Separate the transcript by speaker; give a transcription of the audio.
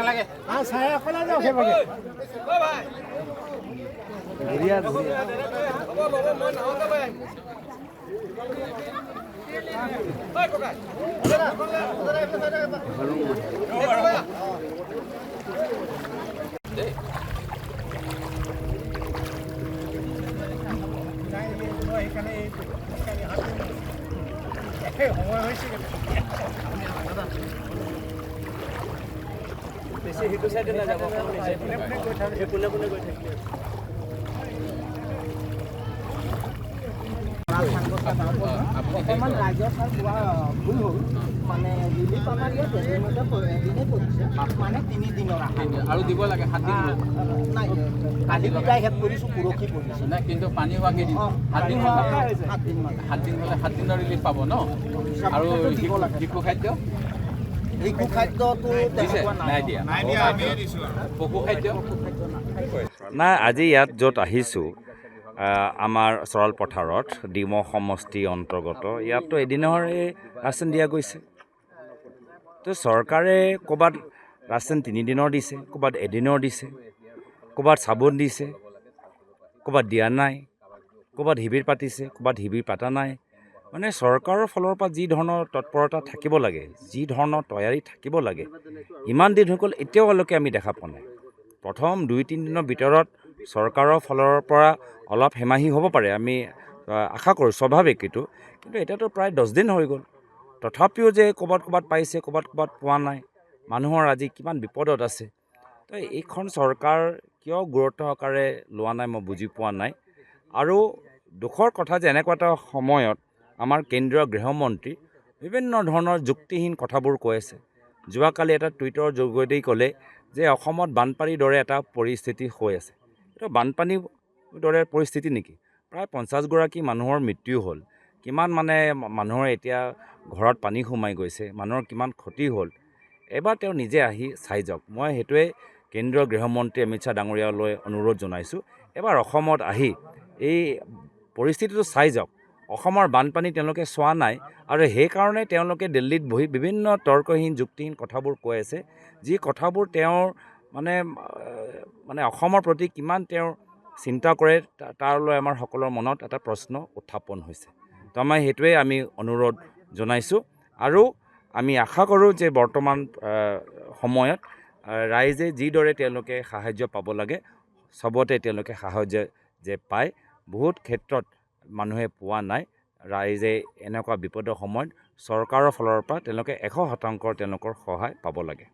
Speaker 1: নালাগে চাই অকলে যাওক সেইভাগে ধুৰিয়া বেছি সেইটো চাইডে নাযাব কোনে কোনে গৈ থাকিলে অকণমান ৰাইজৰ ঠাই পোৱা ভুল হ'ল মানে ৰিলিফ আমাৰ ইয়াত এদিনতে পৰিছে মানে 3 দিনৰ আৰু দিব লাগে 7 দিন নাই কালি দুটাই শেষ কৰিছোঁ পৰহি পৰিছে নাই কিন্তু পানী হোৱা কেইদিন 7 দিন হ'লে 7 দিনৰ ৰিলিফ পাব ন আৰু শিশু খাদ্য শিশু খাদ্যটো নাই দিয়া পশু খাদ্য
Speaker 2: নাই আজি ইয়াত য'ত আহিছোঁ আমাৰ চৰাল পথাৰত ডিমৌ সমষ্টি অন্তৰ্গত ইয়াততো এদিনৰ ৰাচন দিয়া গৈছে তো চৰকাৰে ক'ৰবাত ৰাচন 3 দিনৰ দিছে ক'ৰবাত এদিনৰ দিছে ক'ৰবাত চাবোন দিছে ক'ৰবাত দিয়া নাই ক'ৰবাত শিবিৰ পাতিছে ক'ৰবাত শিবিৰ পাতা নাই মানে চৰকাৰৰ ফালৰ পৰা যি ধৰণৰ তৎপৰতা থাকিব লাগে যি ধৰণৰ তৈয়াৰী থাকিব লাগে ইমান দিন হৈ গ'ল এতিয়ালৈকে আমি দেখা পোৱা নাই প্ৰথম 2-3 দিনৰ ভিতৰত চৰকাৰৰ ফালৰ পৰা অলপ হেমাহি হ'ব পাৰে আমি আশা কৰোঁ স্বাভাৱিক কিন্তু এতিয়াতো প্ৰায় 10 দিন হৈ গ'ল তথাপিও যে ক'ৰবাত পাইছে ক'ৰবাত পোৱা নাই মানুহৰ আজি কিমান বিপদত আছে তো এইখন চৰকাৰ কিয় গুৰুত্ব সহকাৰে লোৱা নাই মই বুজি পোৱা নাই আৰু দুখৰ কথা যে এনেকুৱা এটা সময়ত আমাৰ কেন্দ্ৰীয় গৃহমন্ত্ৰী বিভিন্ন ধৰণৰ যুক্তিহীন কথাবোৰ কৈ আছে যোৱাকালি এটা টুইটৰ যোগেদি ক'লে যে অসমত বানপানীৰ দৰে এটা পৰিস্থিতি হৈ আছে এইটো বানপানীৰ দৰে পৰিস্থিতি নেকি প্ৰায় 50গৰাকী মানুহৰ মৃত্যু হ'ল কিমান মানে মানুহৰ এতিয়া ঘৰত পানী সোমাই গৈছে মানুহৰ কিমান ক্ষতি হ'ল এবাৰ তেওঁ নিজে আহি চাই যাওক মই সেইটোৱে কেন্দ্ৰীয় গৃহমন্ত্ৰী অমিত শ্বাহ ডাঙৰীয়ালৈ অনুৰোধ জনাইছোঁ এবাৰ অসমত আহি এই পৰিস্থিতিটো চাই যাওক অসমৰ বানপানী তেওঁলোকে চোৱা নাই আৰু সেইকাৰণে তেওঁলোকে দিল্লীত বহি বিভিন্ন তৰ্কহীন যুক্তিহীন কথাবোৰ কৈ আছে যি কথাবোৰ তেওঁৰ মানে অসমৰ প্ৰতি কিমান তেওঁৰ চিন্তা কৰে তাৰলৈ আমাৰ সকলোৰে মনত এটা প্ৰশ্ন উত্থাপন হৈছে তো আমাৰ সেইটোৱে আমি অনুৰোধ জনাইছোঁ আৰু আমি আশা কৰোঁ যে বৰ্তমান সময়ত ৰাইজে যিদৰে তেওঁলোকে সাহায্য পাব লাগে চবতে তেওঁলোকে সাহায্য যে পায় বহুত ক্ষেত্ৰত মানুহে পোৱা নাই ৰাইজে এনেকুৱা বিপদৰ সময়ত চৰকাৰৰ ফালৰ পৰা তেওঁলোকে 100% তেওঁলোকৰ সহায় পাব লাগে